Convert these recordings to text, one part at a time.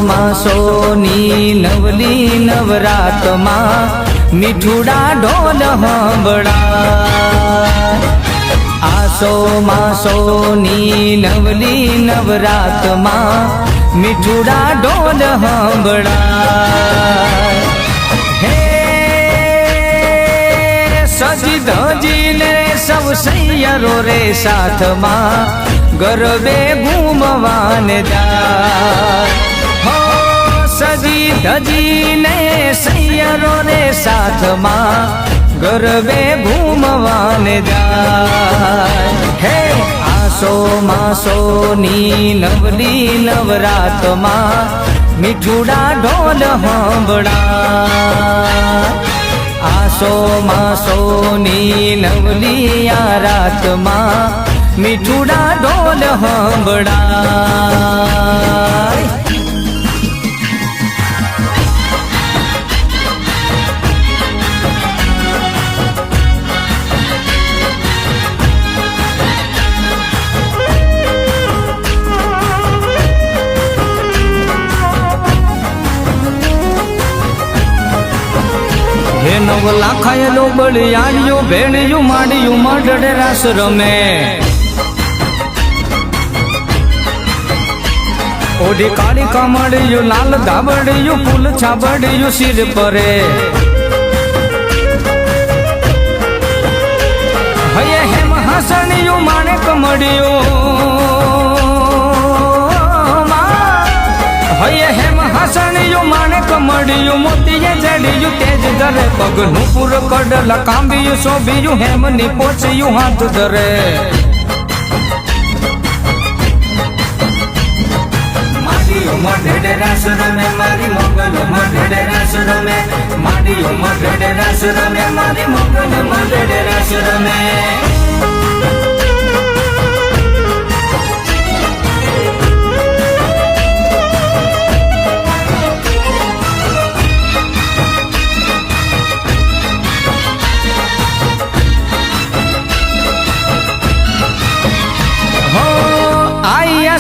માસોની નવલી નવરાતમાં મીઠુડા ઢોલ સાંભળાય માસોની નવલી નવરાતમાં મીઠુડા ઢોલ સાંભળાય હે સજી ધજીને સૌ સૈયરો રે સાથમાં ગરબે ઘૂમવાને જાય હો સજી ધજીને સૈયરો રે સાથમાં ગરબે ઘૂમવાને જાય હે માસોની નવલી નવરાતમાં મીઠુડા ઢોલ સાંભળાય માસોની નવલી આ રાતમાં મીઠુડા ઢોલ સાંભળાય હે નવ લાખાયેલો બળિયાળિયું ભેણિયું માંડિયું મઢડે રાસ રમે ઓઢી કાળી કમળિયું લાલ ધાબડિયું ફૂલ છાબડિયું શિર પરે હયે હેમ હાસણિયું માણે કમળિયું હયે હેમ હાસણિયું માણે કમળિયું મોતીએ જડિયું તેજ ધરે પગનું પૂર કડલા કાંબિયું શોભિયું હેમની પોચિયું હાથ ધરે મઢડે રાસ રમે મારી મોગલ મઢડે રાસ રમે માડીઓ મઢડે રાસ રમે મારી મોગલ મઢડે રાસ રમે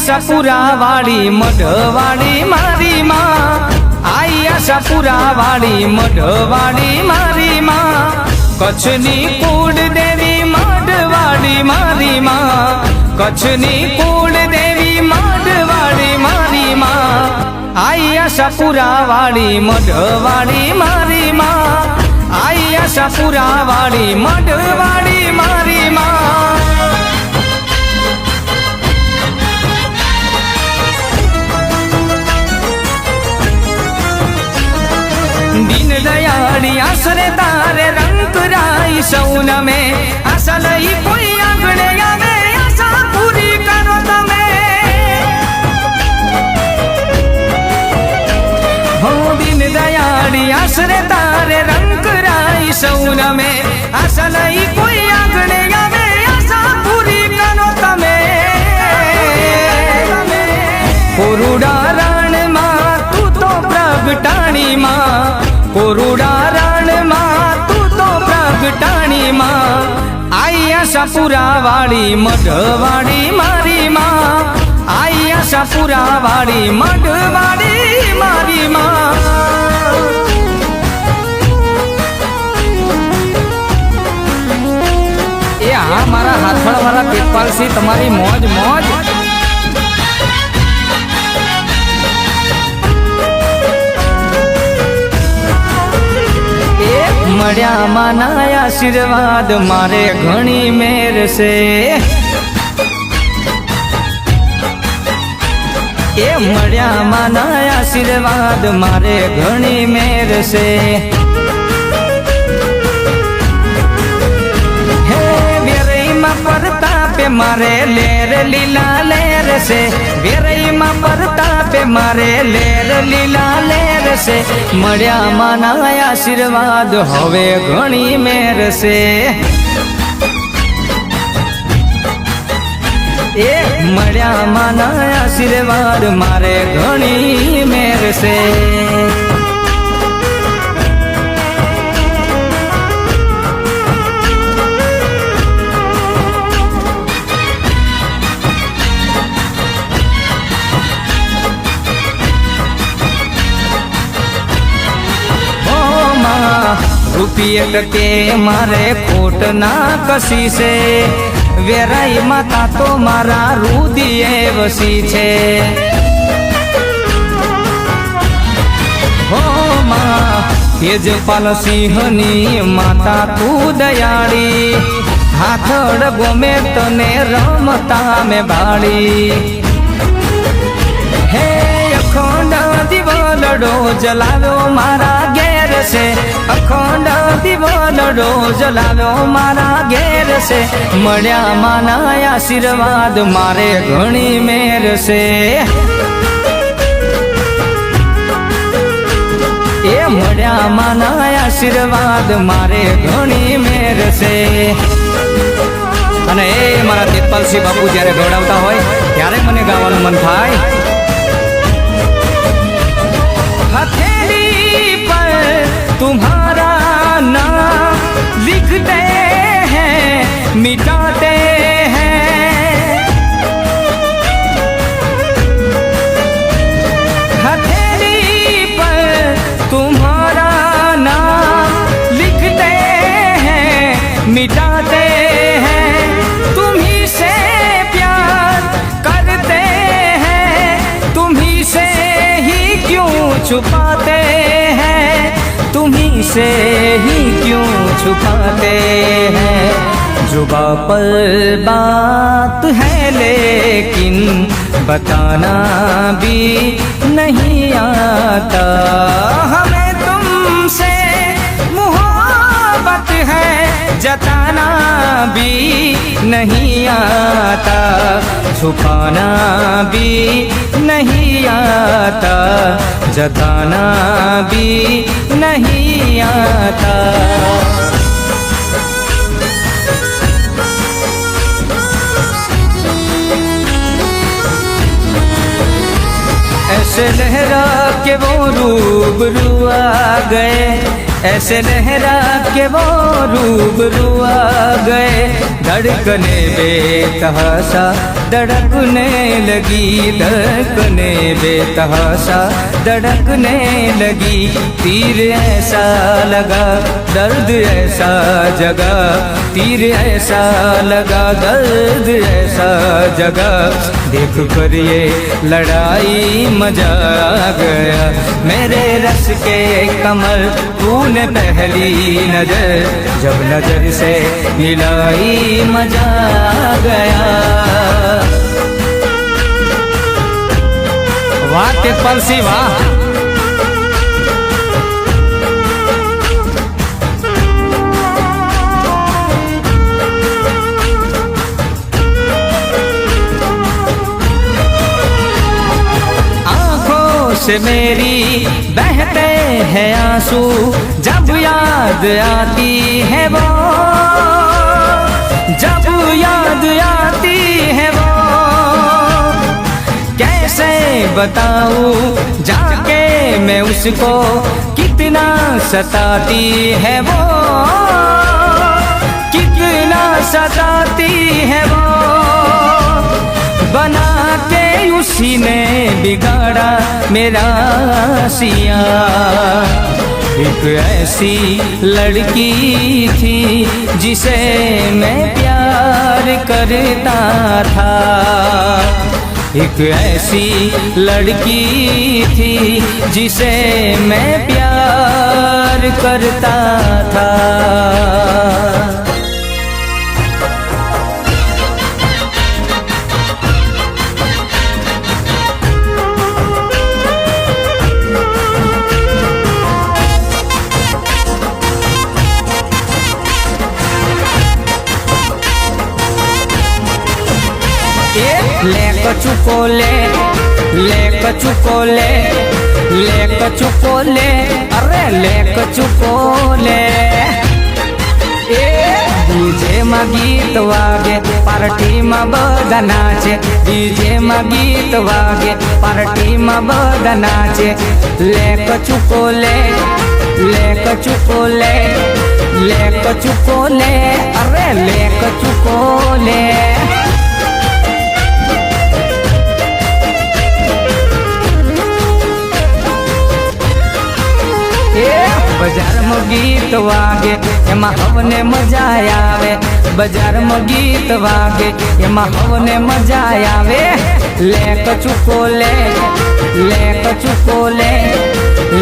આશાપુરા વાળી મઢવાળી મારી માં આશાપુરા વાળી મઢવાળી મારી માં કચ્છની કુળ દેવી મઢવાળી મારી માં કચ્છની કુળ દેવી મઢવાળી મારી માં આશાપુરા વાળી મઢવાળી મારી માં આશાપુરા વાળી મઢવાળી મારી માં દીન દયાળી આશરે તારે રંગ રાઈ સૌન મેં આશા લઈ કોઈ આંગણે આવે આશા પૂરી કરો તમે હો દીન દયાળી આશરે તારે રંગ રાઈ સૌન મેં આશા લઈ કોઈ આંગણે આવે આશા પૂરી કરો તમે કોરુડા રણમાં તું તો પ્રગટાણીમાં કોરુડા રણમાં તું તો પ્રગટાણીમાં આશાપુરા વાળી મઢવાળી મારી માં આશાપુરા વાળી મઢવાળી મારી માં એ હા મારા હાથવાળા પેટપાલસિંહ તમારી મોજ મોજ મળ્યા માના આશીર્વાદ મારે ઘણી મેર છે એ મળ્યા માના આશીર્વાદ મારે ઘણી મેર છે હે વેરઈમાં પરતાપે મારે લેર લીલા લેર છે વેરઈમાં પરતાપે મારે લેર લીલા લેર છે મળ્યા માના આશીર્વાદ હવે ઘણી મેર છે એ મળ્યા માના આશીર્વાદ મારે ઘણી મેર છે पेट के मारे खोट ना कसी से वेराई माता तो मारा रुदिए वसी छे हो माँ तेजपाल सिंहनी माता तू दयाड़ी हाथड़ गोमे तने रमता में बाड़ी हे अखंड दिवलडो जलाव्यो मारा घेर से अखंड दिवलडो जलाव्यो मारा घेर से मळ्या माना आशीर्वाद मारे घणी मेर से ए मळ्या माना आशीर्वाद मारे घणी मेर से અને એ મારા તેજપાલસિંહ બાપુ જ્યારે ગવડાવતા હોય ત્યારે મને ગાવાનું મન થાય हथेली पर तुम्हारा नाम लिखते हैं मिटाते हैं हथेली पर तुम्हारा नाम लिखते हैं मिटाते हैं तुम्ही से प्यार करते हैं तुम्ही से ही क्यों छुपाते हैं तुम्ही से ही क्यों छुपाते हैं जुबा पर बात है लेकिन बताना भी नहीं आता हमें तुमसे मोहब्बत है जताना भी नहीं आता छुपाना भी नहीं आता जताना भी नहीं आता ऐसे लहरा के वो रूबरू आ गए ऐसे लहरा के वो रूबरू आ गए धड़कने बेतहाशा धड़कने लगी धड़कने बेतहाशा धड़कने लगी तीर ऐसा लगा दर्द ऐसा जगा तीर ऐसा लगा दर्द ऐसा जगा देख कर ये लड़ाई मजा आ गया मेरे रस के कमर तूने पहली नजर जब नजर से मिलाई मजा आ गया वाह तेजपालसिंह वाह से मेरी बहते हैं आंसू जब याद आती है वो जब याद आती है वो कैसे बताऊं जाके मैं उसको कितना सताती है वो कितना सताती है वो बना के उसी ने बिगाड़ा मेरा सिया एक ऐसी लड़की थी जिसे मैं प्यार करता था एक ऐसी लड़की थी जिसे मैं प्यार करता था ले कचुको ले अरे ले कचुको ले डीजे में गीत वागे पार्टी में बधा नाचे डीजे में गीत वागे पार्टी में बधा नाचे ले कचुको ले अरे ले कचुको ले बाजार में गीत ગીત વાગે એમાં હવને મજા આવે, બજારમાં ગીત વાગે એમાં હવને મજા આવે. લે કચુકો લે, લે કચુકો લે,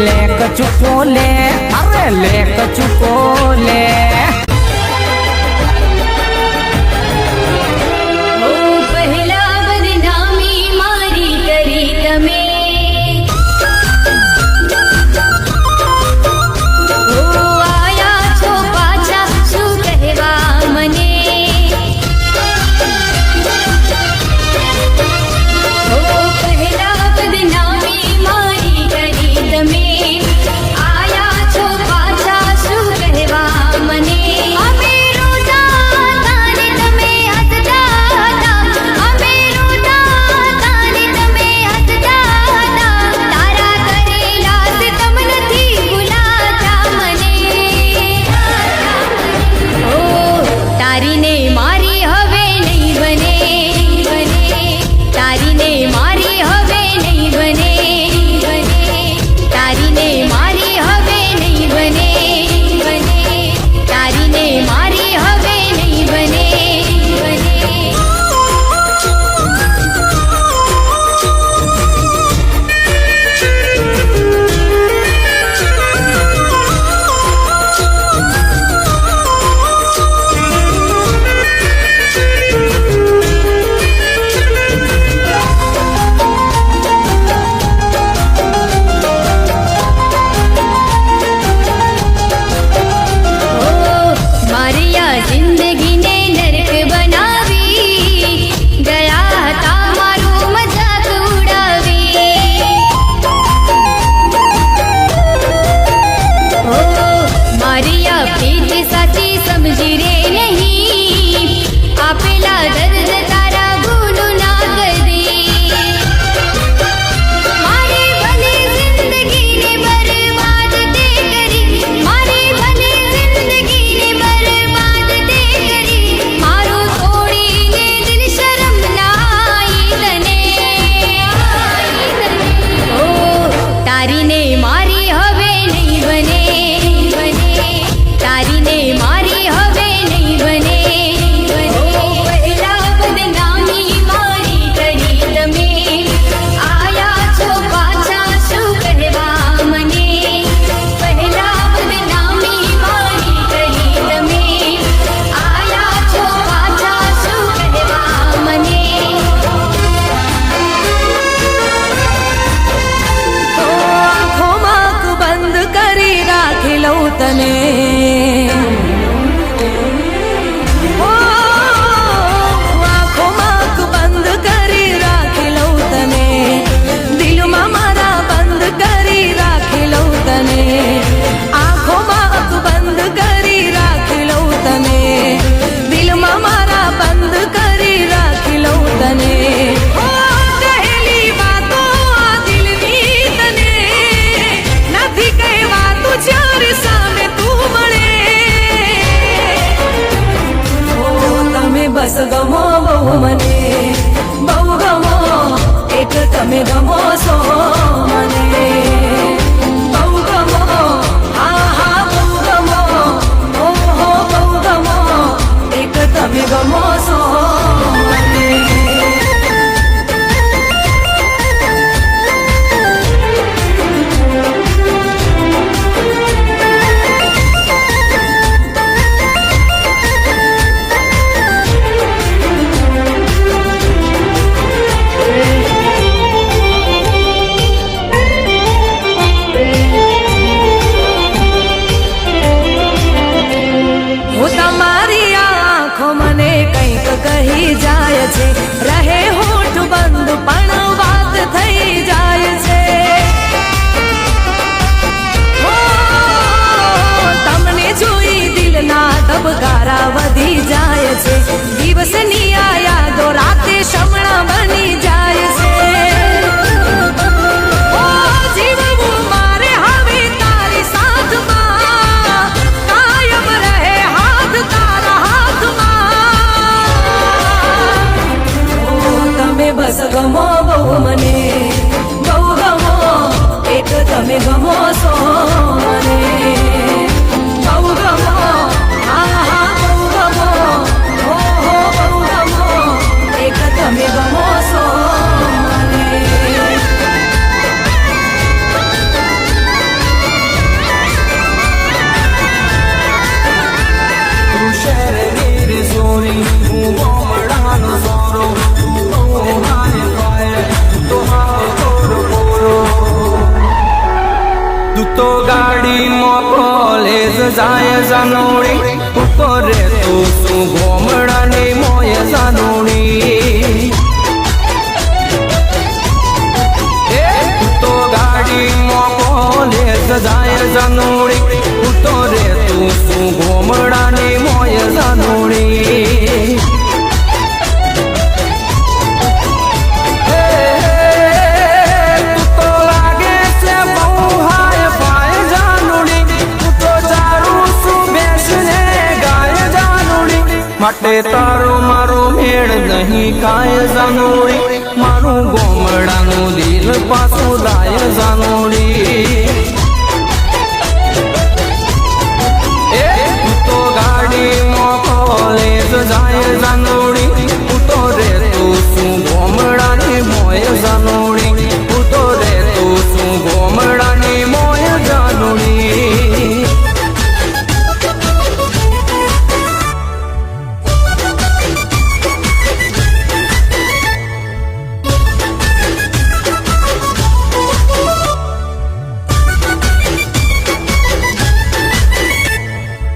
લે કચુકો લે, અરે લે કચુકો લે. બસ ગમો બહુ મને, બહુ ગમો એક તમે ગમો છો મને. બહુ ગમો, હા હા બહુ ગમો, ઓહો બહુ ગમો એક તમે ગમો છો મને. કહી જાય છે, રહે હોઠ બંધ પણ વાત થઈ જાય છે. તમને જોઈ દિલના ધબકારા વધી જાય છે. દિવસની આ યાદો રાતે શમણા બની જાય છે. જીવવું મારે હવે તારી સાથમાં, કાયમ રહે હાથ તારા હાથમાં. બસ ગમો બહુ મને, બહુ ગમો એક તમે ગમો છો મને. બહુ જાનોડી ઉતો રે તું શું ગોમડાની મોય જાનોડી તો ગાડીમાં કોલેજ જાય જાનોડી ઉતો રે તું શું ગોમડાની મોય જાનોડી માટે તારો મારો મેળ નહીં કાય જાનોડી મારું ગોમડાનું દિલ પાછું દાય જાનોડી તો ગાડીમાં કોલેજ જાય જાનોડી ઉતો રે તું શું ગોમડાની મોય જાનોડી ઉતો રે તું શું ગોમડાની મોય જાનોડી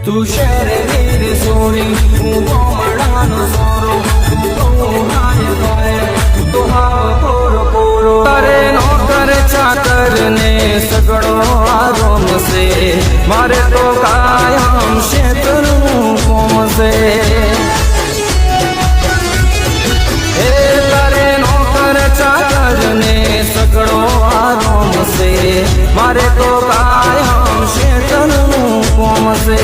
તું શહેરે વીર સોરી હું ગોમડાનો સોરો તું હાય ગાય તું હાવ પોરો પોરો તારે નોકર ચાકર ને સગડો આરોમ છે મારે તો કાયમ શેતરનું કોમ છે એ તારે નોકર ચાકર ને સગડો આરોમ છે મારે તો કાયમ શેતરનું કોમ છે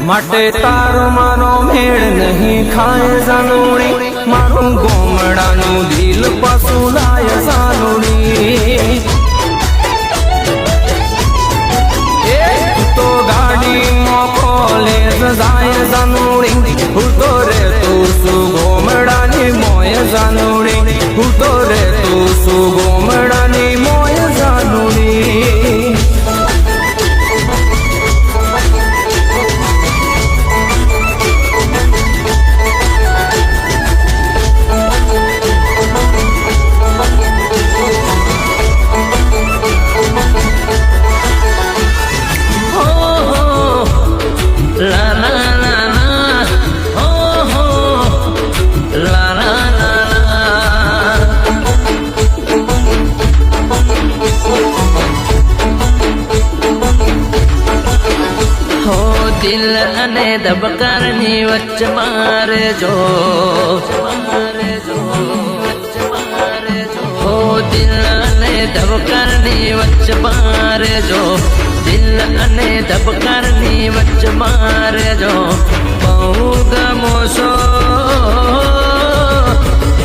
માટે તારો મારો મેળ નહીં ખાય જાનોડી મારું ગોમડાનું દિલ પાછું લાય જાનોડી તો ગાડીમાં કોલેજ જાય જાનોડી ઉતો રે તું શું ગોમડાની મોય જાનોડી ઉતો રે તું શું ગોમડાની મોય જાનોડી દિલ અને ધબકારની વચ્ચે મારે જો હો દિલ અને ધબકારની વચ્ચે મારે જો દિલ અને ધબકારની વચ્ચે મારે જો બહુ ગમો છો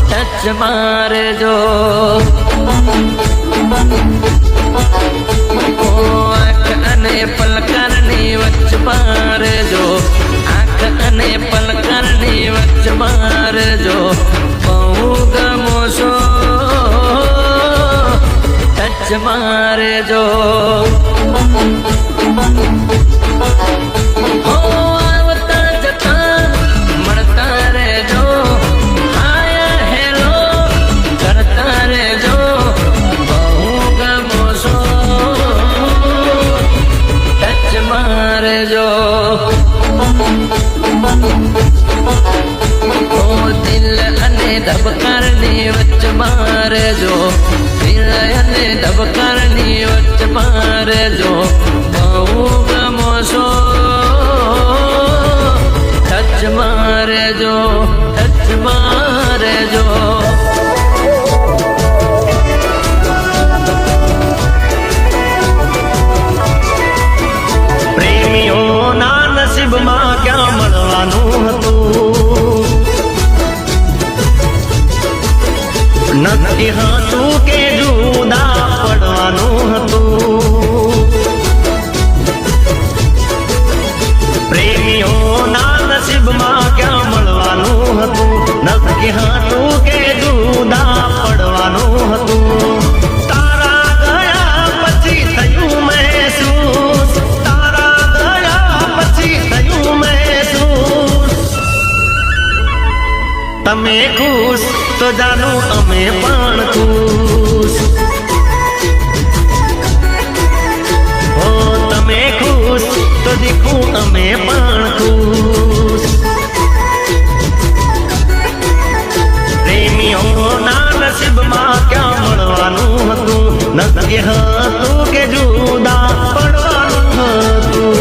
ટચ મારે જો આંખ અને પલકારની વચ્ચે મારે જો આંખ અને પલકારની વચ્ચે મારે જો બહુ ગમો છો ટચ મારે જો આવતા જતા મળતા રહેજો હાય હેલો કરતા રહેજો બહુ ગમો છો ટચ મારે જો દિલ અને ધબકારની વચ્ચે મારે જો દિલ અને ધબકારની વચ્ચે મારે જો બહુ ગમો છો ટચ મારે જો ટચ મારે જો પ્રેમીઓના નસીબમાં ક્યાં મળવાનું હતું નક્કી હતું કે જુદા પડવાનું હતું પ્રેમીઓના નસીબમાં ક્યાં મળવાનું હતું તમે ખુશ તો જાનું અમે પણ ખુશ. ઓ તમે ખુશ તો દીકું અમે પણ ખુશ. પ્રેમીઓના નસીબમાં ક્યાં મળવાનું હતું, નક્કી હતું કે જુદા પડવાનું હતું.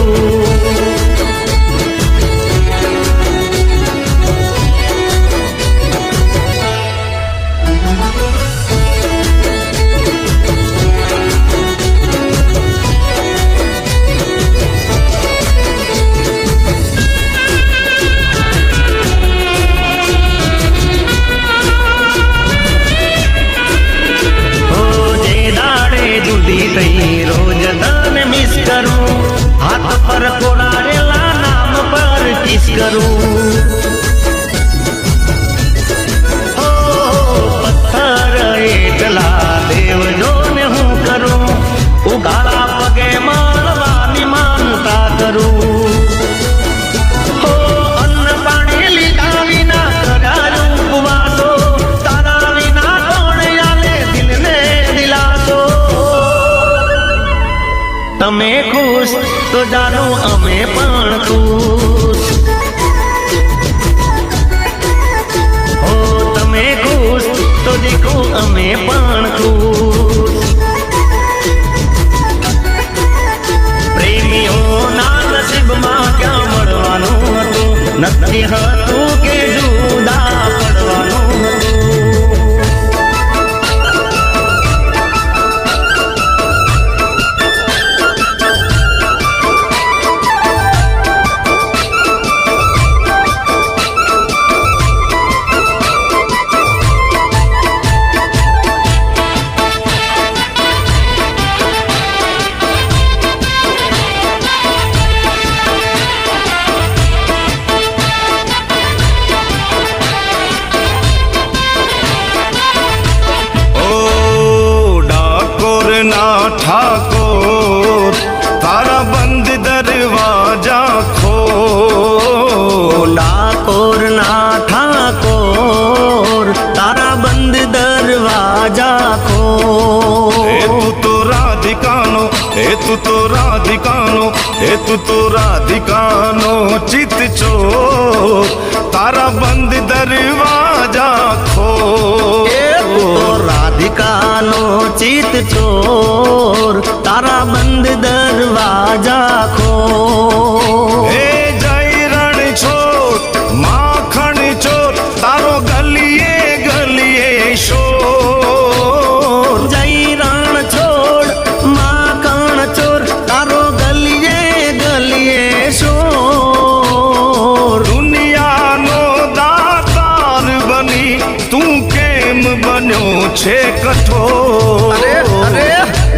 રોજ તને મિસ કરું, હાથ પર કોરાડેલા નામ પર કિસ કરું. હો પથ્થર એટલા દેવ જોને હું કરું, ઉગાડા પગે મારવાની માનતા કરું. હો અન્ન પાણી લીધા વિના કર્યા ઉપવાસો, તારા વિના કોણ આલે દિલને દિલાસો. તમે ખુશ તો જાનું અમે પણ ખુશ. હો તમે ખુશ તો દીકું અમે પણ ખુશ. પ્રેમીઓના નસીબમાં ક્યાં મળવાનું હતું, નક્કી હતું કે જુદા પડવાનું હતું. ઠાકોર તારા બંધ દરવાજા ખોલ. ડાકોર ના ઠાકોર તારા બંધ દરવાજા ખોલ. એ તું તો રાધિકાનો, એ તું તો રાધિકાનો, એ તું તો રાધિકાનો ચિત ચોર, તારા બંધ દરવાજા ખોલ. રાધિકાનો ચિત ચોર, તારા બંધ દરવાજા ખોલ. હે જય રણ છોડ માખણ ચોર, તારો ગલીએ ગલીએ શોર. જય રણ છોડ માખણ ચોર, તારો ગલીએ ગલીએ શોર. દુનિયાનો દાતાર બની તું કેમ બન્યો છે કઠોર.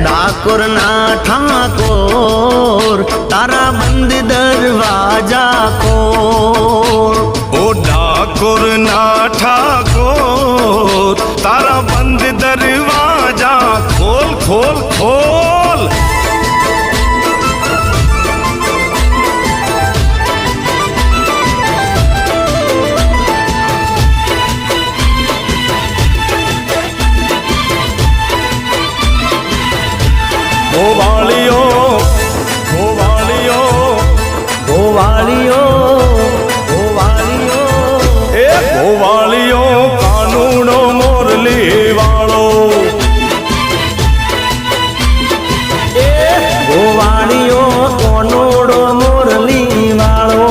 ડાકોર ના ઠાકોર તારા બંધ દરવાજા ખોલ. ઓ ડાકોર ના ઠાકોર તારા બંધ દરવાજા ખોલ ખોલ ખોલ. ગોવાળીઓ ગોવાળીઓ ગોવાળીઓ ગોવાળીઓ એ ગોવાળીઓ કાનૂનો મોરલી વાળો. એ ગોવાળીઓ કોનોડો મોરલી વાળો.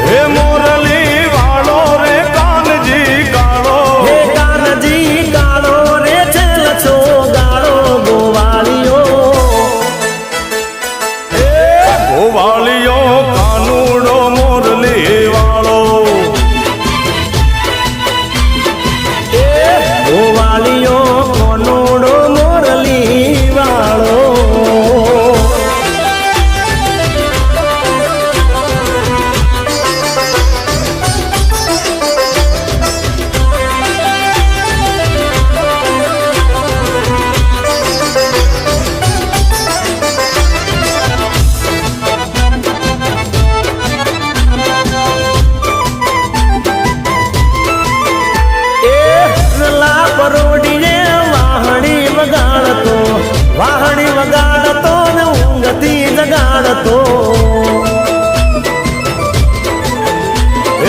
હે મોરલી વાળો રે કાનજી કાળો. હે કાનજી કાળો રે છેલછો ગાળો. ગોવાળીઓ એ ગોવાળીઓ કાનૂનો મોરલી વાળો. એ ગોવાળીઓ કોનોડો મોરલી વાળો. વાહણી વગાડતો ને ઊંઘથી જગાડતો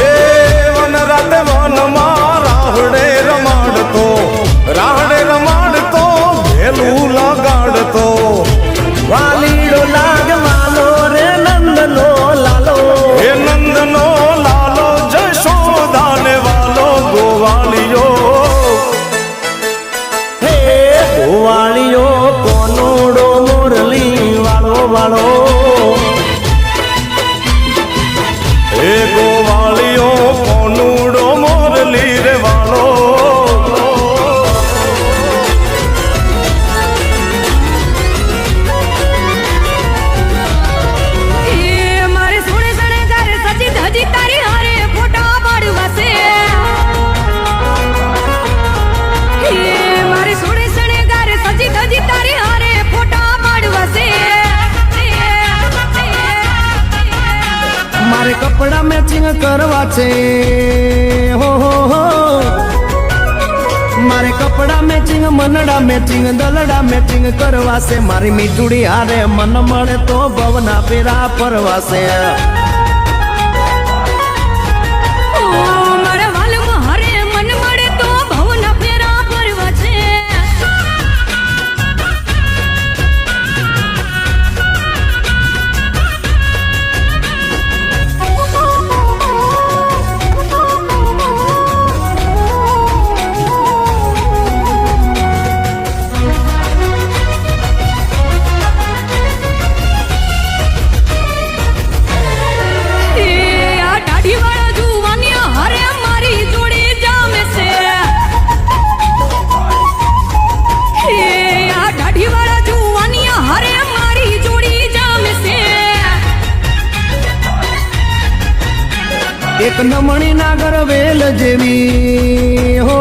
એ વન રાતે વનમાં રાહડે રમાડતો ભેલું લગાડતો વાલીડો લાગ વાલો રે નંદનો લાલો એ નંદનો લાલો જશોદાને વાલો ગોવાળિયો હે ગોવાળિયો કોનોડો મોરલી વાળો વાળો એ ગોવાળિયો કોનુડો મોરલી રે વાળો એ મારે સોને સણે ઘર સજી ધજી તારી હારે ફોટા પાડવા છે એ મારે સોને સણે ઘર સજી ધજી તારી હારે ફોટા પાડવા છે મારે કપડા મેચિંગ કરવા છે હો મારે કપડા મેચિંગ મનડા મેચિંગ દલડા મેચિંગ કરવા છે મારી મીઠુડી હારે મન મળે તો ભવના પેરા ફરવા છે ઓ મારા વાલમાં હરે મન મળે તો ભવના ફેરા ફરવા છે એ આ દાઢીવાળા જુવાનિયા હરે મારી જોડે જામે છે એ આ દાઢીવાળા જુવાનિયા હરે મારી જોડી જામે છે એક નમણી નાગર વેલ જેવી હો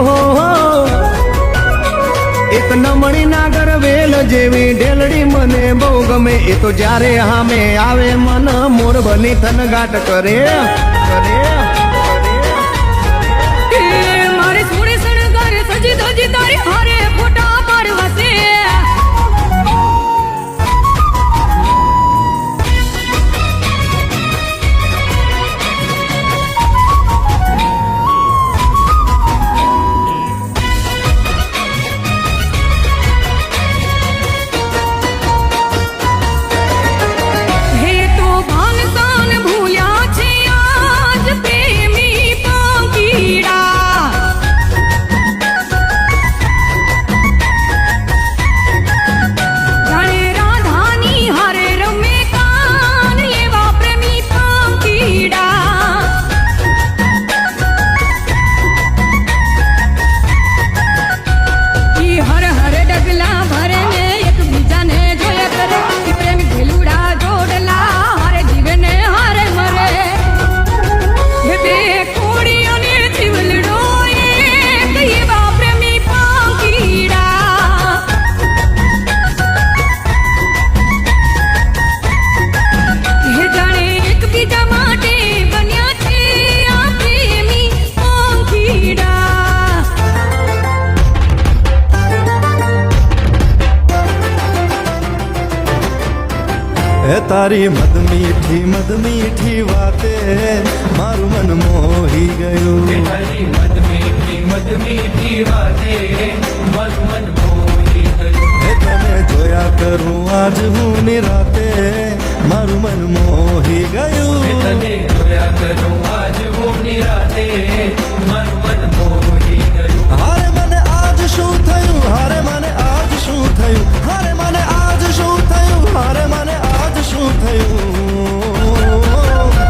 એક નમણી નાગર વેલ જેવી ઢેલડી મને બહુ ગમે એ તો જ્યારે હામે આવે મન મોર બની થનગાટ કરે એ મારે સોળે શણગાર સજી ધજી તારી હારે ફોટા પાડવા છે હે તો ભાનસાન ભૂલ્યા છે આજ પ્રેમી પાંખીડા જાણે રાધાની હારે રમે કાન એવા પ્રેમી પાંખીડા ઈ હર હર ડગલા ભરે ને એકબીજાને જોયા કરે ઈ પ્રેમ ભેલુડા જોડલા હારે જીવે ને હારે મરે હે બે કોડી અને જીવલડો એક એવા પ્રેમી પાંખીડા હે જાણે એકબીજા માટે બન્યા છે આ પ્રેમી પાંખીડા હે તારી મદ મીઠી વાતે મારું મન મોહી ગયું હે તને જોયા કરું આજ હું નિરાતે મારું મન મોહી ગયું હારે મને આજ શું થયું હારે મને આજ શું થયું હારે મને આજ શું થયું હારે મને આજ શું થયું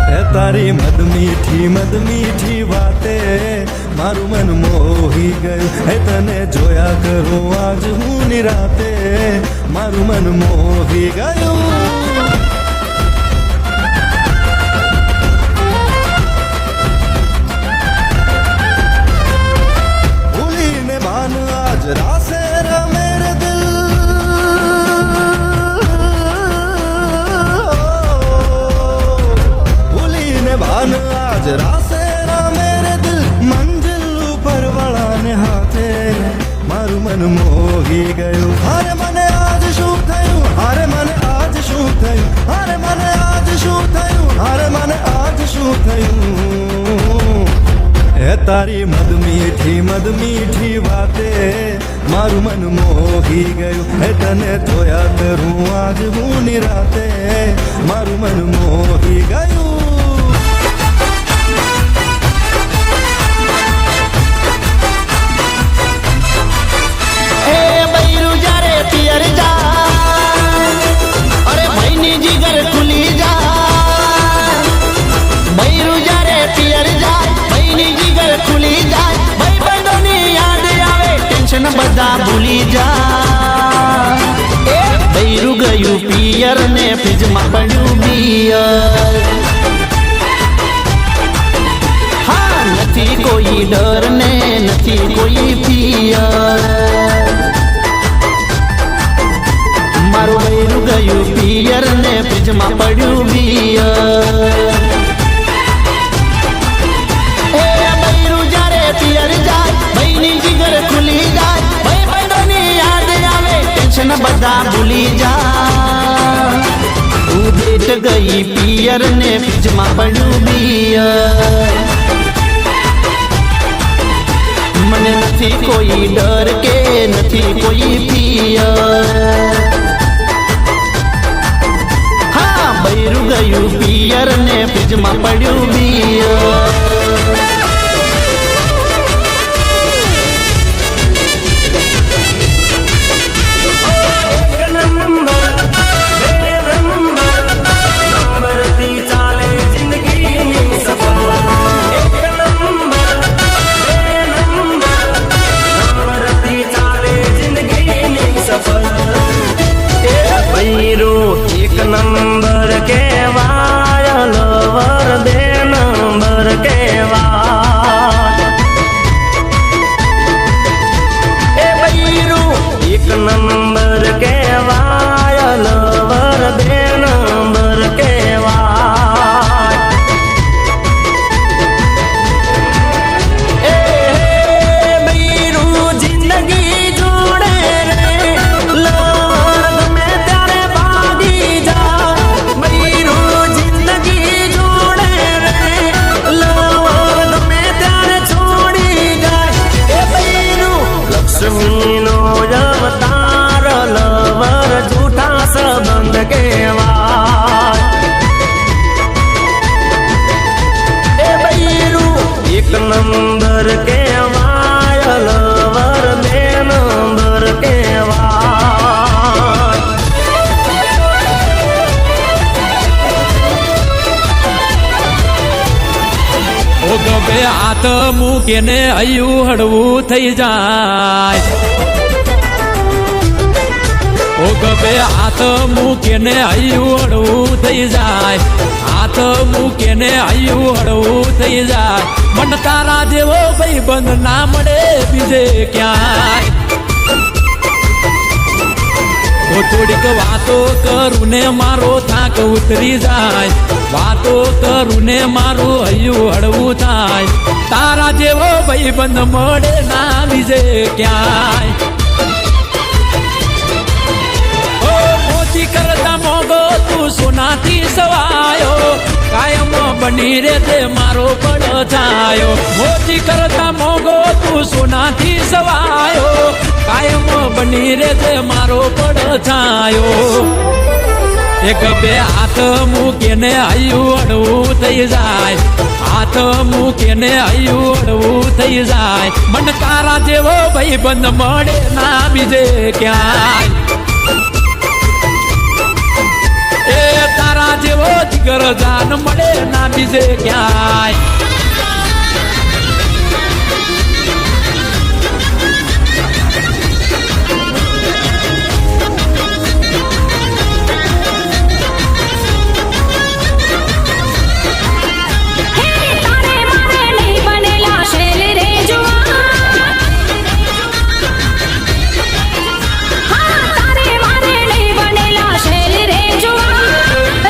હે તારી મદ મીઠી વાતે મારું મન મોહી ગયું હે તને જોયા કરું આજ હું નિરાતે મારું મન મોહી ગયું ભૂલીને ભાન આજ રાસે રમે રે દિલ ભૂલીને ભાન આજ રાસે રમે રે દિલ મંજિલ ઉપર વાળાને હાથે મારું મન મોહી ગયું હારે મને આજ શું તારી મદ મીઠી વાતે મારું મન મોહી ગયું. હે તને જોયા કરું આજ હું નિરાતે મારું મન મોહી ગયું. પિયર જા અરે ભાઈની જીગર ખુલી જા બૈરું જારે પિયર જાય ભાઈની જીગર ખુલી જાય ભાઈ બંધોની યાદ આવે ટેન્શન બધા ભૂલી જા એ બૈરું ગયું પિયર ને ફ્રીજમાં પડ્યું બિયર. હા નથી કોઈ ડર ને નથી કોઈ પિયર મારું બૈરું ગયું પિયર ને ફ્રીજમાં પડ્યું બિયર. એ બૈરું જારે પિયર જાય ભાઈની જીગર ખુલી જાય ભાઈ બંધોની યાદ આવે ટેન્શન બધા ભૂલી જા. તું ભેટ ગઈ પિયર ને ફ્રીજમાં પડ્યું બિયર. મને નથી કોઈ ડર કે નથી કોઈ પિયર. બૈરું ગયું પિયર ને ફ્રીજમાં પડ્યું બિયર. नंबर के वायल वर दे नंबर के वाय ए बईरू एक नंबर के वायल वर दे नंबर के वाय ए बईरू जिंदगी जोड़े रे लवर में तेरे बागी जा बईरू जिंदगी जोड़े रे लवर में तेरे छोड़ी जाए ए बईरू लक्ष्मी नो अवतार लवर झूठा संबंध के वाय ए बईरू एक नंबर के वायल वर दे नंबर के वाय ઓ ગમે હાથ મૂકીને હૈયું હળવું થઈ જાય. ઓ ગમે હાથ મૂકીને હૈયું હળવું થઈ જાય. હાથ મૂકીને હૈયું હળવું થઈ જાય. મન તારા જેવો ભાઈ બંધ ના મળે બીજે ક્યાંય. ઓ થોડીક વાતો કરું ને મારો થાક ઉતરી જાય. વાતો કરું ને મારું હૈયું હળવું થાય. તારા જેવો ભાઈ બંધ મળે ના બીજે ક્યાંય. ઓ મોતી કરતા મોગો તું સોનાથી સવાયો કાયમ બની રે તે મારો પડછાયો. મોતી કરતા મોગો તું સોનાથી સવાયો કાયમ બની રે તે મારો પડછાયો. એક બે હાથ મૂકીને હૈયું હળવું થઈ જાય. હાથ મૂકીને હૈયું હળવું થઈ જાય. મન તારા જેવો ભાઈ બંધ મળે ના બીજે ક્યાંય. એ તારા જેવો જીગર જાન મળે ના બીજે ક્યાંય.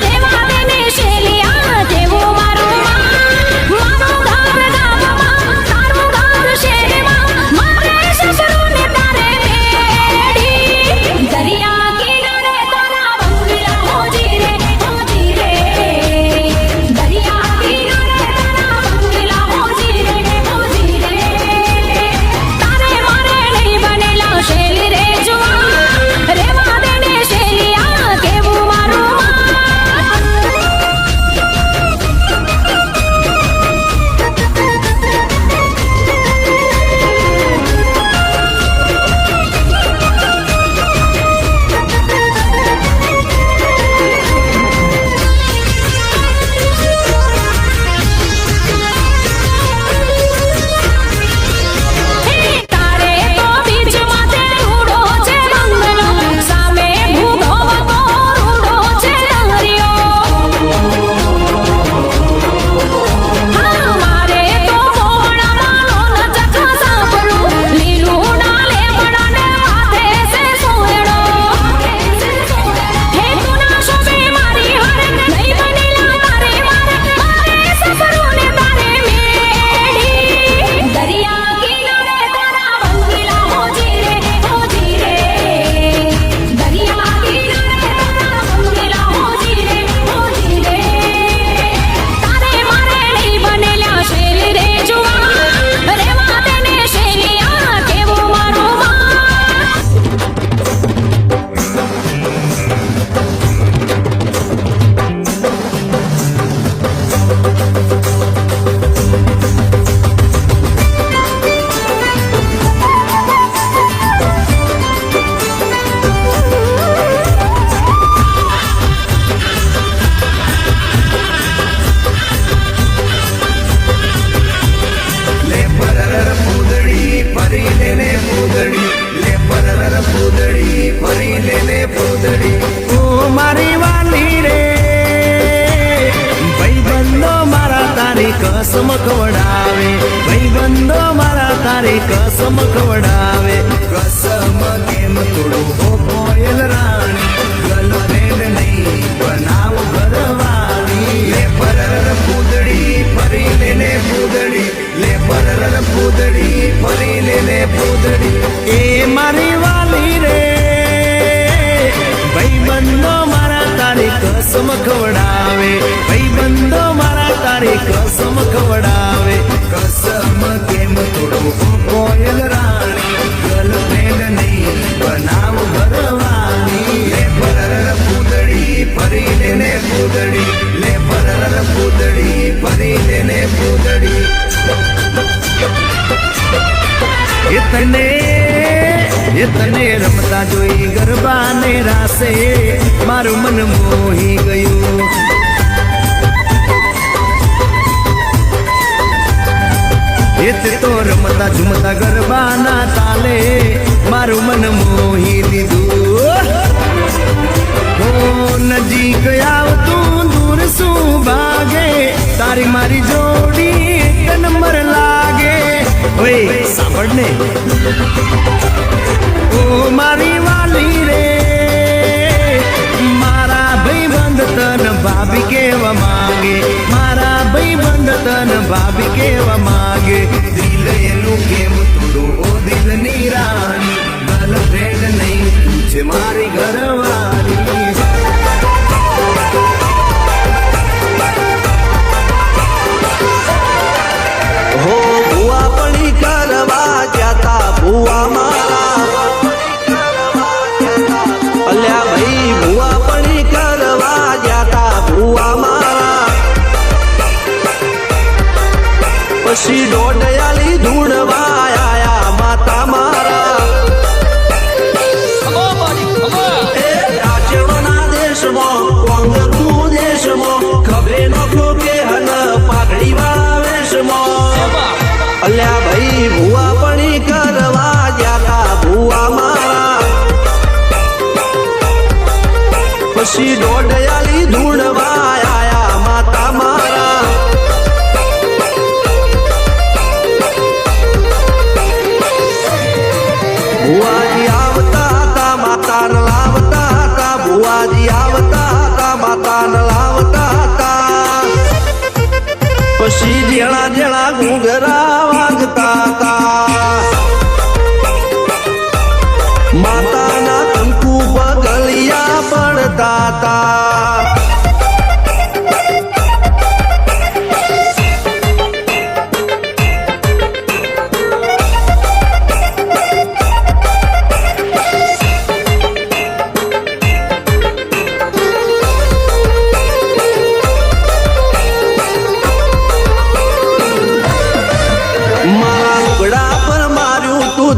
રેવા દે ને શેલિયા જેવું મારું કસમ ખવડાવે ભાઈબંધો મારા તારી કસમ ખવડાવે કસમ કેમ તોડું હો કોયલ રાણી ગર્લફ્રેન્ડ નહીં બનાવ ઘરવાળી લે પરર પૂદડી ફરી લેને પૂદડી લે પરર પૂદડી ફરી લેને પૂદડી એ મારી વાલી રે ભાઈબંધો મારા તારી કસમ ખવડાવે ભાઈબંધો મારા તારી કસમ ખવડાવે કસમ કેમ તોડું હો કોયલ રાણી ગર્લફ્રેન્ડ નહીં બનાવ ઘરવાળી લે પરર પૂદડી ફરી લેને પૂદડી લે પરર પૂદડી ફરી લેને પૂદડી એ તને રમતા જોઈ ગરબાને રાસે મારું મન મોહી ગયું એ તો રમતા ઝુમતા ગરબાના તાલે મારું મન મોહી લીધું હો નજીક આવતું દૂર શું ભાગે તારી મારી જોડી એક નંબર લાગે ઓય સાંભળ ને ઓ મારી વાલી રે મારા ભાઈબંધ તન ભાભી કેવા માંગે મારા ભાઈબંધ તન ભાભી કેવા માંગે દિલ એનું કેમ તોડું ઓ દિલની રાણી ગર્લફ્રેન્ડ નહીં તું છે મારી ઘરવાળી હો ભુવા પણી કરવા જાતા ભુવા મારા અલ્યા ભાઈ ભુવા પણી કરવા જાતા ભુવા મારા પછી દોડયાલી ધૂણવા આયા માતા મારા એ રાજ્યના દેશમાં કોંગતું દેશમાં ખબરે નખો કે હન પાઘડી વાળા વેશમાં અલ્યા ભાઈ ભુવા પણી કરવા જાતા ભુવા મારા પછી દોડયાલી ધૂણવા આયા માતા મારા ભુવાજી આવતા હતા માતા લાવતા હતા ભુવાજી આવતા હતા માતા લાવતા હતા પછી જેણા જેણા ઘૂંઘરા વાગતા હતા માતાના કંકુ પગલિયા પડતા હતા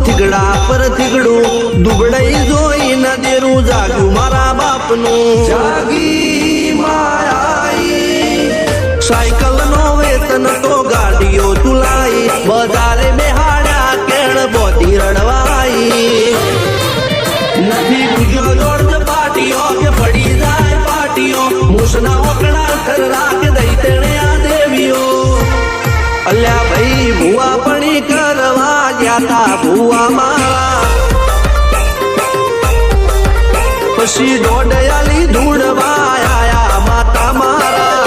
થીગડા પર થીગડું દુબળાઈ જોઈ ન દેરું જાગ્યું મારા બાપનું જાગી માયાઈ સાયકલ નો વેતન તો ગાડીઓ ચુલાઈ બજારે બેહાડ્યા કેળ બોધી રડવાઈ નથી ગુજો જોડ પાટીઓ કે પડી જાય પાટીઓ મૂસના ઓકડા થરરા કે દઈ તેણે આ દેવીઓ અલ્યા ભાઈ ભુવા પણી કરવા જાતા ભુવા મારા પછી દોડયાલી ધૂણવા આયા માતા મારા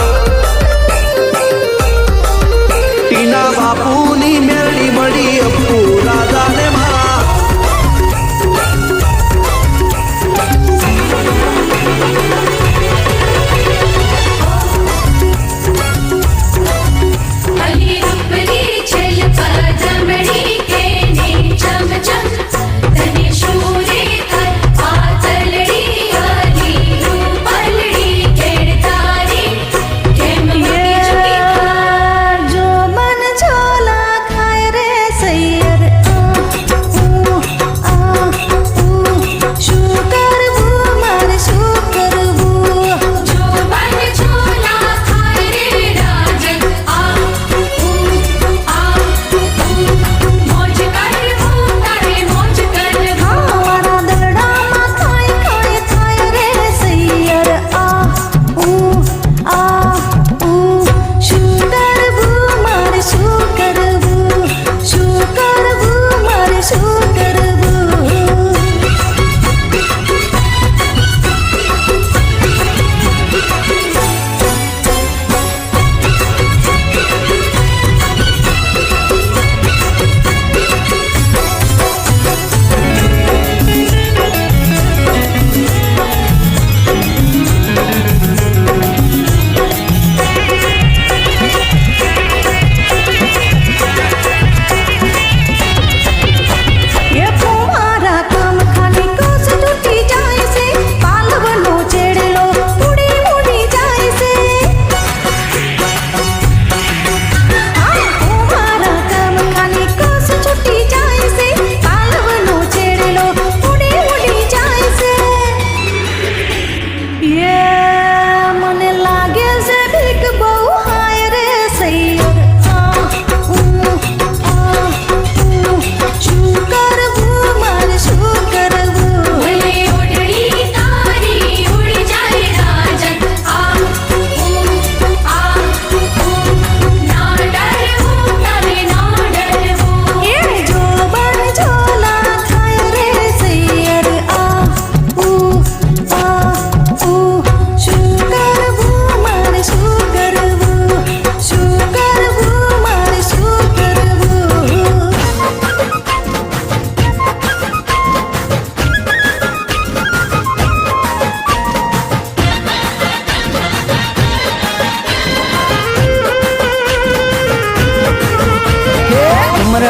ટીના બાપુની મેળી મળી અપ્પુ રાજાને મારા અલી રૂપની છલ પદમણી કે ને ચમ ચમ તને શૂરે થર પાતલડી અલી રૂપ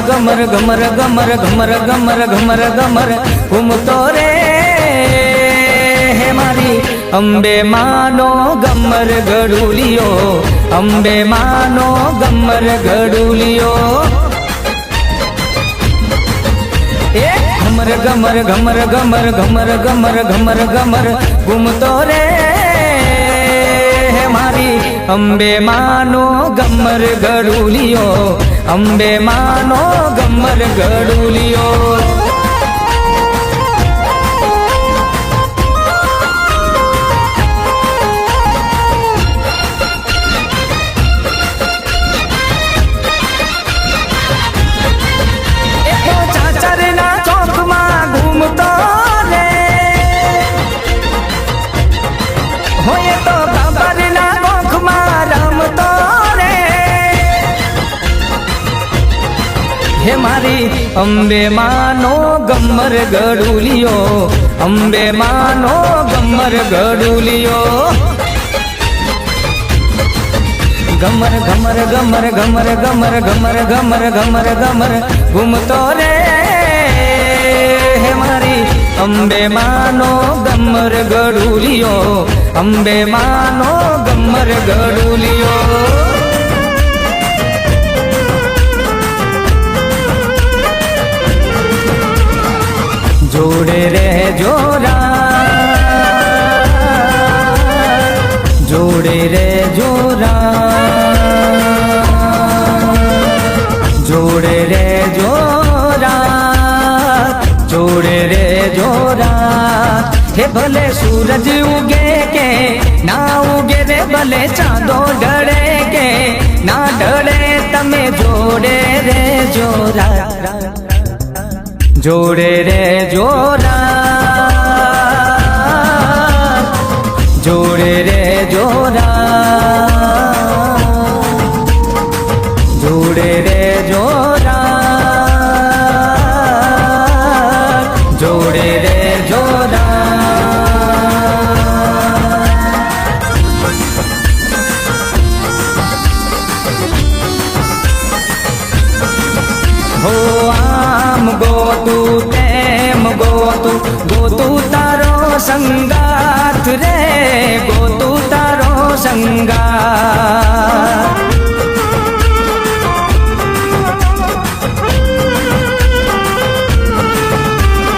ગમર ગમર ગમર ગમર ગમર ગમર ગમર ઘૂમતો રે હે મારી અંબે માનો ગમર ગડુલિયો અંબે માનો ગમર ગડુલિયો એ ઘમર ગમર ગમર ગમર ગમર ગમર ગમર ગમર ઘૂમતો રે હે મારી અંબે માનો ગમર ગડુલિયો અંબે માનો ગમર ગડુલિયો હોય તો ખબર ના ગોખમાં રમતો રે હે મારી અંબે માનો ગમર ગડુલિયો અંબે માનો ગમર ગડુલિયો ગમર ગમર ગમર ગમર ગમર ગમર ગમર ગમર ગમર ઘૂમતો રે હે મારી અંબે માનો ગમર ગડુલિયો અંબે માનો ગમર ગડુલિયો જોડે રે જોરા જોડે રે જોરા જોડે રે જોરા જોડે રે જોરા હે ભલે સૂરજ ઉગે કે ના ઉગે રે ભલે ચાંદો ઢળે કે ના ઢળે તમે જોડે રે જોરા જોડે રે જોરા જોડે રે જોરા જોડે રે જોરા જોડે રે હો આમ ગોતું તેમ ગોતું ગોતું તારો સંગાથ રે ગોતું તારો સંગાથ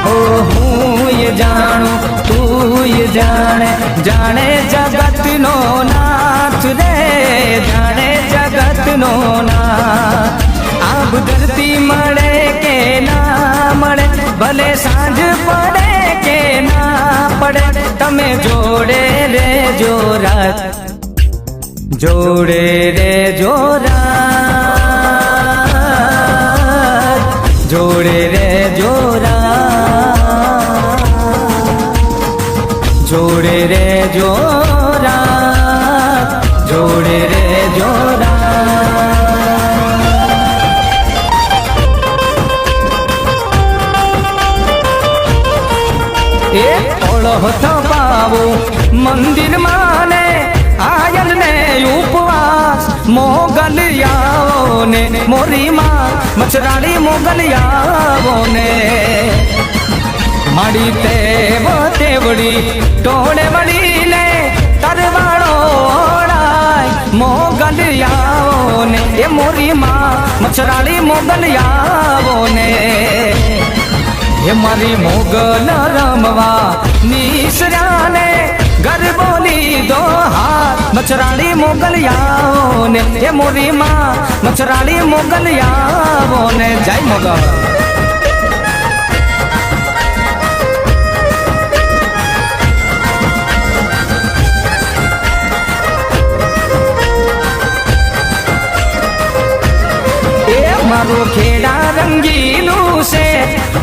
ઓ હું જાણું તું જાણે જાણે જગતનો નાથ રે જાણે જગતનો નાથ આબ ધરતી મળે કે ના મળે ભલે સાંજ પડે કે ના પડે તમે જોડે રે જોરા જોડે રે જોરા જોડે રે જોરા જોડે રે જોરા જોડે રે જોરા એ ઓળખતો પાવો મંદિર માને આયન ને ઉપવાસ મોગલિયાઓ ને મોરી માં મચરાડી મોગલિયાઓ ને માડી તેવડી ટોળે વળીને તરવાળો ઓળાય મોગલિયાઓ ને એ મોરી માં મચરાડી મોગલિયાઓ ને હે મારી મોગલ રમવા નીસરાને ગરબો લીધો હાથ મચરાળી મોગલિયાઓ ને હે મોરી માં મચરાળી મોગલિયાઓ ને જય મોગલ મારો ખેડા રંગીલું છે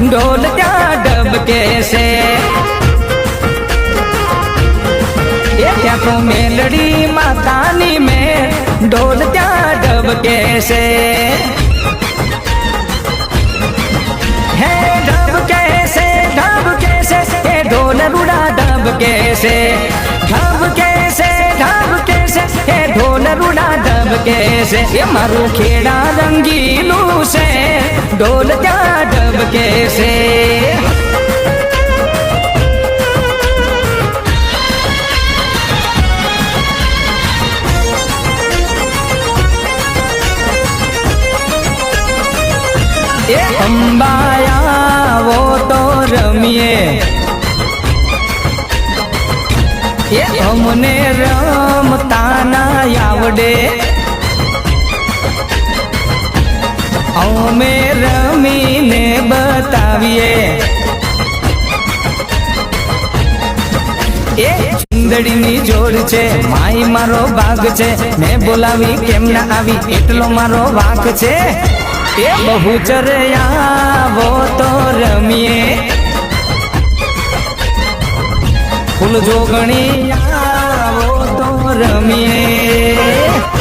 ઢોલ ત્યાં ડબકે છે એ ત્યાં તો મેલડી માતાની મેં ઢોલ ત્યાં ડબકે છે હે ડબકે છે એ ઢોલ રૂડા ડબકે છે ઢબકે છે એ ઢોલ રૂડા ડબકે ધબકે છે એ મારું ખેડા રંગીલું છે ઢોલ ત્યાં ધબકે છે એ અંબાયા વો તો રમીએ એ અમને રમતા ના આવડે અમે રમીને બતાવીએ એ ચુંદડીની જોડ છે માઈ મારો ભાગ છે મેં બોલાવી કેમ ના આવી એટલો મારો વાંક છે એ બહુ ચરયાવો તો રમીએ ફૂલ જોગણી આવો તો રમીએ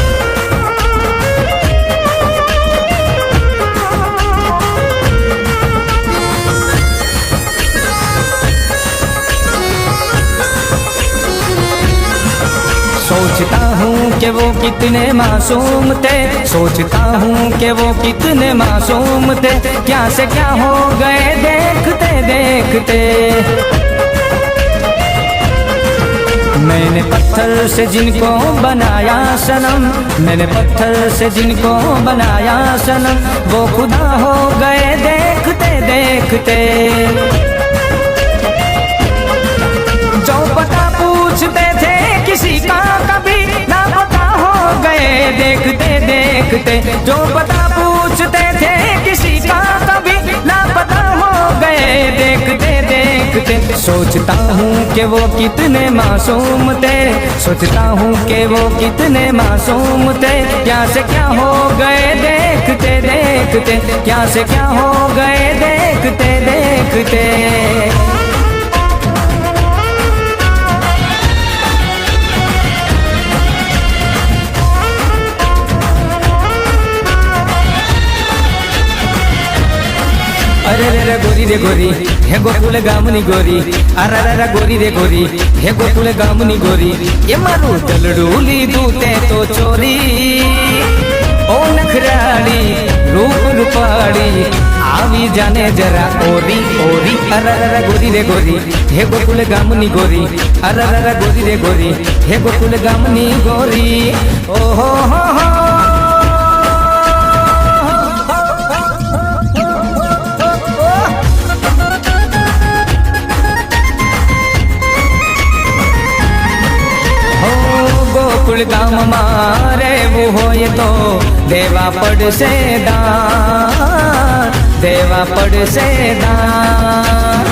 सोचता हूँ कि वो कितने मासूम थे सोचता हूँ कि वो कितने मासूम थे क्या से क्या हो गए देखते देखते मैंने पत्थर से जिनको बनाया सनम मैंने पत्थर से जिनको बनाया सनम वो खुदा हो गए देखते देखते जो पता पूछते थे किसी का कभी ना पता हो गए देखते देखते जो पता पूछते थे किसी का कभी ना पता हो गए देखते देखते सोचता हूँ कि वो कितने मासूम थे सोचता हूँ कि वो कितने मासूम थे क्या से क्या हो गए देखते देखते क्या से क्या हो गए देखते देखते अरे रे गोरी रे गोरी हे गोकुल गामनी गोरी अरे रे गोरी रे गोरी हे गोकुल गामनी गोरी ये मारू दलडू लीधू ते तो चोरी ओ नखराड़ी रूप रूपाड़ी आवी जाने जरा ओरी ओरी अरे रे गोरी रे गोरी हे गोकुल गामनी गोरी अरे रे गोरी रे गोरी हे गोकुल गामनी गोरी ओ हो गोकुल गाम मारे वो होए तो देवा पड़ से दान देवा पड़ से दान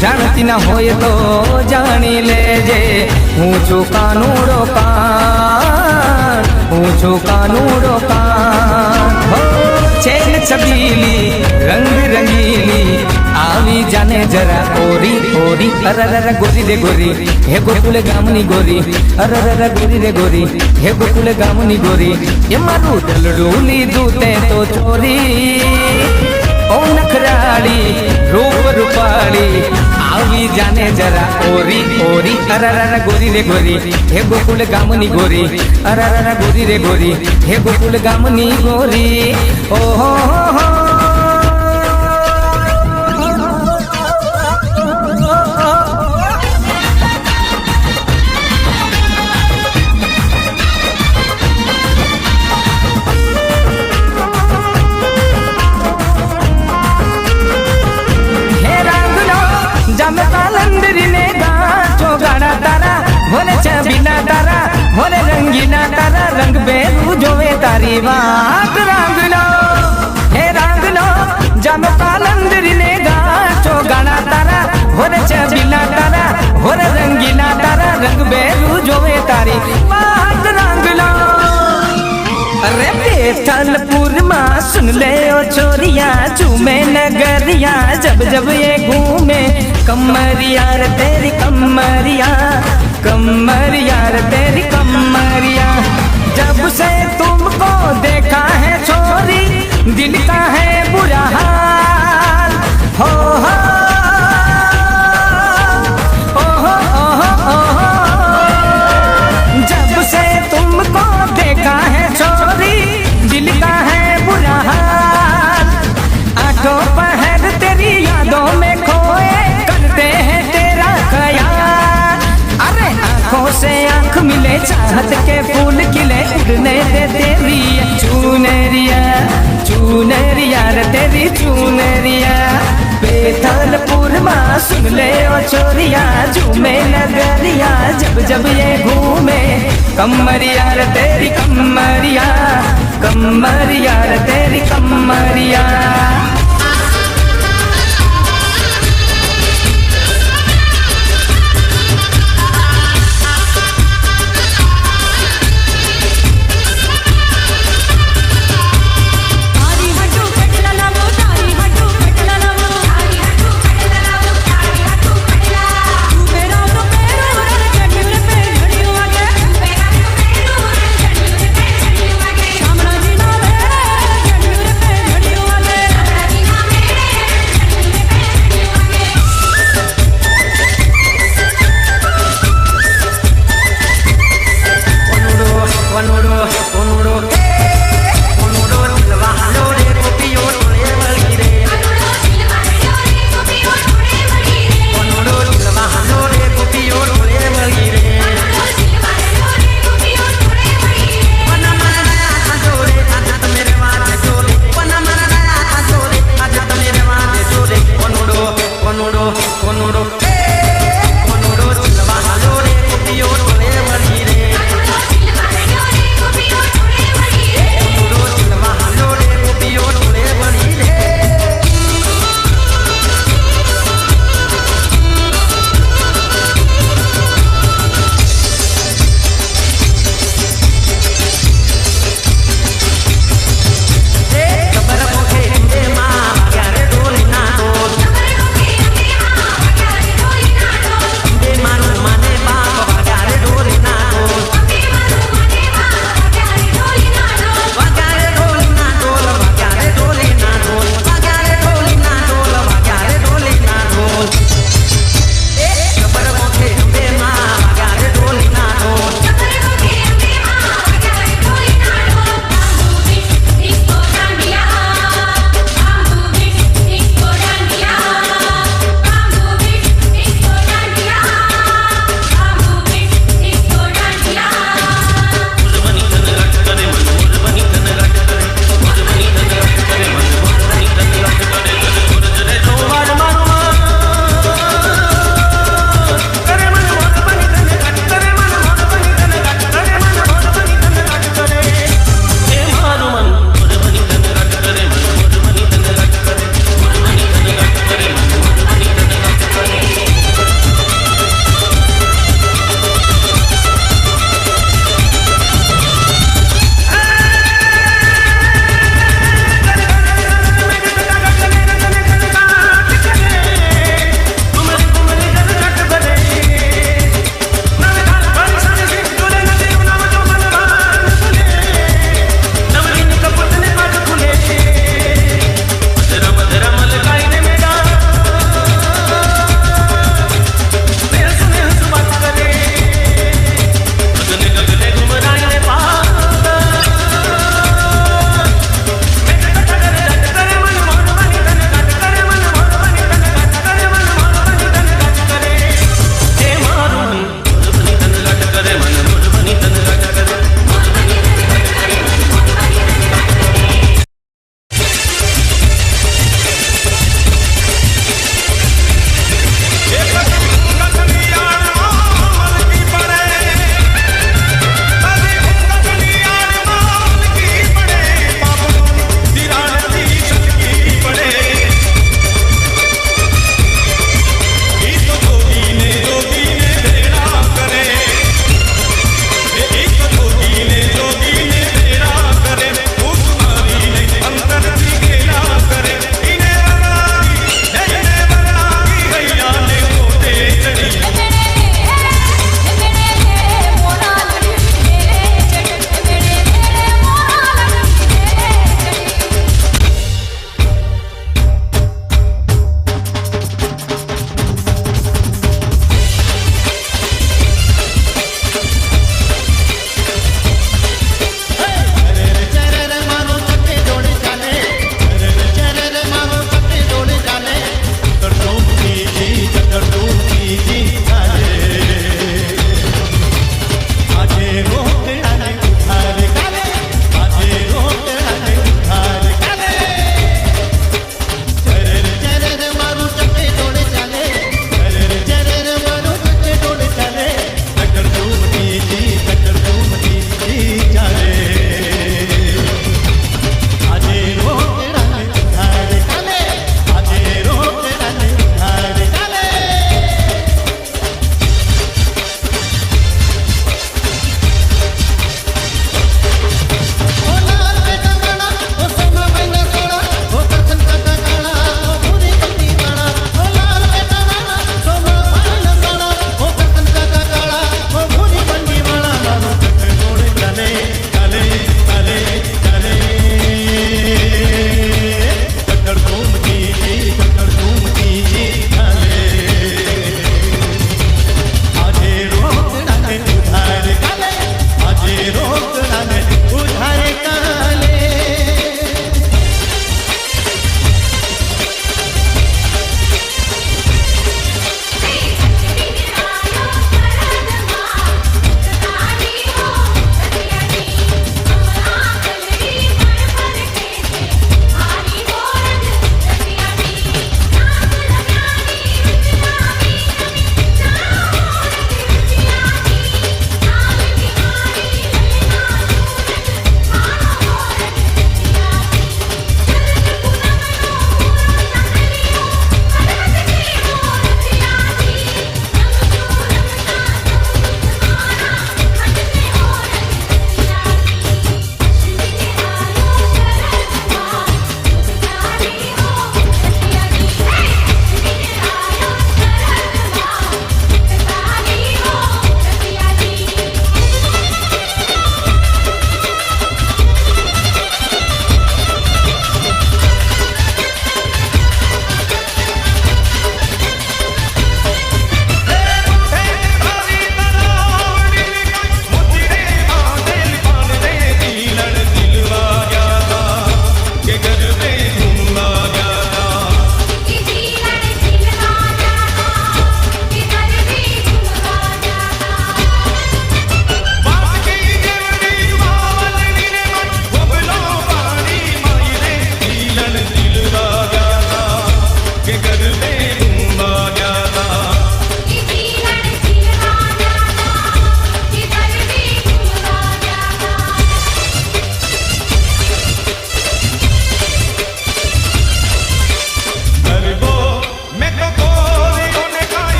जानती ना होए तो जानी ले जे ऊंचो कानूड़ो कान ऊंचो कानूड़ो कान हो चैन छबीली रंग रंगीली आवी जाने जरा ओरी ओरी अरे गोरी रे गोरी हे गोकुल गामनी गोरी अरे गोरी रे गोरी हे गोकुल गामनी गोरी ये मारू दलडू लीधू ते तो चोरी ओ नखराड़ी रूप रूपाड़ी आवी जाने जरा ओरी ओरी अरे गोरी रे गोरी हे गोकुल गामनी गोरी अरे गोरी रे गोरी हे गोकुल गामनी गोरी ओ हो रंगीना तारा रंग बेरू जोवे तारी बात रंगलो हे रंगलो जानो कालंदरी ने गाचो गाना तारा होरे छबीना तारा होरे रंगीना तारा रंग बेरू जोवे तारी बात रंगलो अरे बेथलपुर माँ सुन ले ओ छोरिया झूमे नगरिया जब जब ये घूमे कमरिया रे तेरी कमरिया कमरिया रे तेरी कमरिया जब से तुमको देखा है छोरी दिल का है बुरा हाल हो जब से तुमको देखा है छोरी चाहत के फूल खिले उड़ने दे तेरी चुनरिया चुनरिया रे तेरी चुनरिया बेथलपुर माँ सुन ले ओ छोरिया झूमे नगरिया जब जब ये घूमे कमरिया रे तेरी कमरिया कमरिया रे तेरी कमरिया તારી હટુ કટલા લાવો તારી હટુ કટલા લાવો તારી હટુ કટલા લાવો તારી હટુ કટલા તું બેરા તો બેરો રે જડ્યું રે પે જડ્યું વાગે બેરા તો બેરો રે જડ્યું રે પે જડ્યું વાગે શામળાજી ના મેળે જડ્યું રે પે જડ્યું વાગે શામળાજી ના મેળે જડ્યું રે પે જડ્યું વાગે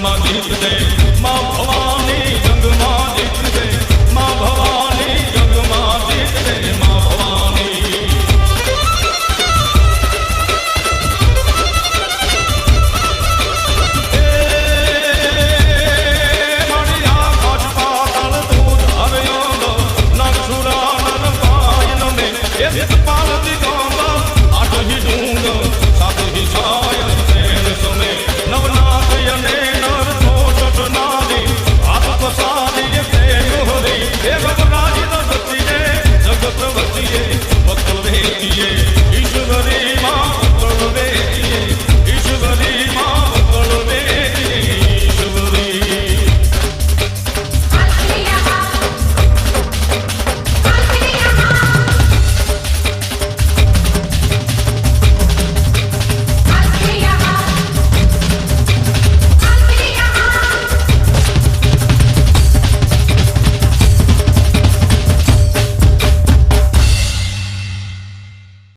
દીપ જય